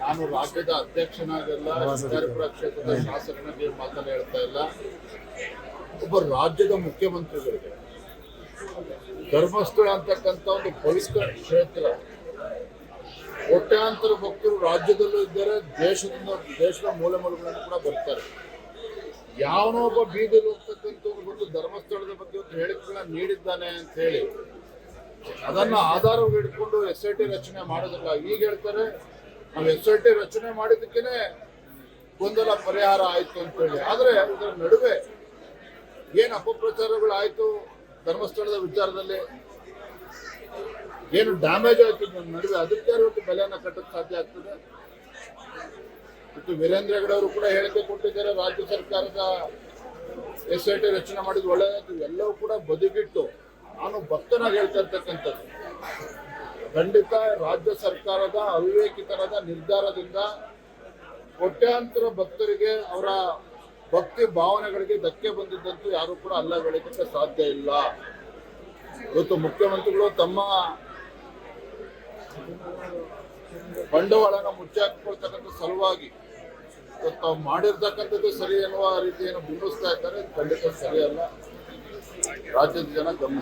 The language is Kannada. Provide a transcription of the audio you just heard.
ನಾನು ರಾಜ್ಯದ ಅಧ್ಯಕ್ಷನಾಗಲ್ಲ, ಶಿಕಾರಿಪುರ ಕ್ಷೇತ್ರದ ಶಾಸಕನಾಗಿ ಮಾತನ್ನು ಹೇಳ್ತಾ ಇಲ್ಲ. ಒಬ್ಬ ರಾಜ್ಯದ ಮುಖ್ಯಮಂತ್ರಿಗಳಿಗೆ ಧರ್ಮಸ್ಥಳ ಅಂತಕ್ಕಂಥ ಒಂದು ಪವಿತ್ರ ಕ್ಷೇತ್ರ, ಕೋಟ್ಯಾಂತರ ಭಕ್ತರು ರಾಜ್ಯದಲ್ಲೂ ಇದ್ದಾರೆ, ದೇಶದ ಮೂಲೆ ಮೂಲೆಗಳನ್ನು ಕೂಡ ಬರ್ತಾರೆ. ಯಾವನೋ ಒಬ್ಬ ಬೀದಿಯಲ್ಲಿ ಹೋಗ್ತಕ್ಕಂಥ ಒಂದು ಧರ್ಮಸ್ಥಳದ ಬಗ್ಗೆ ಒಂದು ಹೇಳಿಕೆಗಳನ್ನ ನೀಡಿದ್ದಾನೆ ಅಂತ ಹೇಳಿ ಅದನ್ನ ಆಧಾರವಾಗಿ ಇಟ್ಕೊಂಡು SIT ರಚನೆ ಮಾಡೋದಿಲ್ಲ. ಈಗ ಹೇಳ್ತಾರೆ ನಾವು SIT ರಚನೆ ಮಾಡಿದ್ದಕ್ಕೇನೆ ಗೊಂದಲ ಪರಿಹಾರ ಆಯ್ತು ಅಂತ ಹೇಳಿ. ಆದ್ರೆ ಇದರ ನಡುವೆ ಏನು ಅಪಪ್ರಚಾರಗಳಾಯ್ತು ಧರ್ಮಸ್ಥಳದ ವಿಚಾರದಲ್ಲಿ, ಏನು ಡ್ಯಾಮೇಜ್ ಆಯ್ತು ನಡುವೆ, ಅದಕ್ಕೆ ಇವತ್ತು ಬೆಲೆಯನ್ನು ಕಟ್ಟಕ್ಕೆ ಸಾಧ್ಯ ಆಗ್ತದೆ. ಮತ್ತು ವೀರೇಂದ್ರ ಹೆಗಡೆ ಅವರು ಕೂಡ ಹೇಳಿಕೆ ಕೊಟ್ಟಿದ್ದಾರೆ, ರಾಜ್ಯ ಸರ್ಕಾರದ SIT ರಚನೆ ಮಾಡಿದ್ದು ಒಳ್ಳೆಯದಾಯ್ತು. ಎಲ್ಲವೂ ಕೂಡ ಬದಿಗಿಟ್ಟು ನಾನು ಭಕ್ತನಾಗಿ ಹೇಳ್ತಾ ಇರ್ತಕ್ಕಂಥದ್ದು, ಖಂಡಿತ ರಾಜ್ಯ ಸರ್ಕಾರದ ಅವಿವೇಕಿತನದ ನಿರ್ಧಾರದಿಂದ ಕೋಟ್ಯಾಂತರ ಭಕ್ತರಿಗೆ ಅವರ ಭಕ್ತಿ ಭಾವನೆಗಳಿಗೆ ಧಕ್ಕೆ ಬಂದಿದ್ದಂತೂ ಯಾರು ಕೂಡ ಅಲ್ಲಗಳೆಯಲಿಕ್ಕೆ ಸಾಧ್ಯ ಇಲ್ಲ. ಇವತ್ತು ಮುಖ್ಯಮಂತ್ರಿಗಳು ತಮ್ಮ ಬಂಡವಾಳನ ಮುಚ್ಚಾಕಿಕೊಳ್ತಕ್ಕಂಥ ಸಲುವಾಗಿ ತಾವು ಮಾಡಿರ್ತಕ್ಕಂಥದ್ದು ಸರಿ ಎನ್ನುವ ರೀತಿಯನ್ನು ಬಿಂಬಿಸ್ತಾ ಇದ್ದಾರೆ. ಖಂಡಿತ ಸರಿಯಲ್ಲ. ರಾಜ್ಯದ ಜನ ಗಮನಿಸ್ತಾರೆ.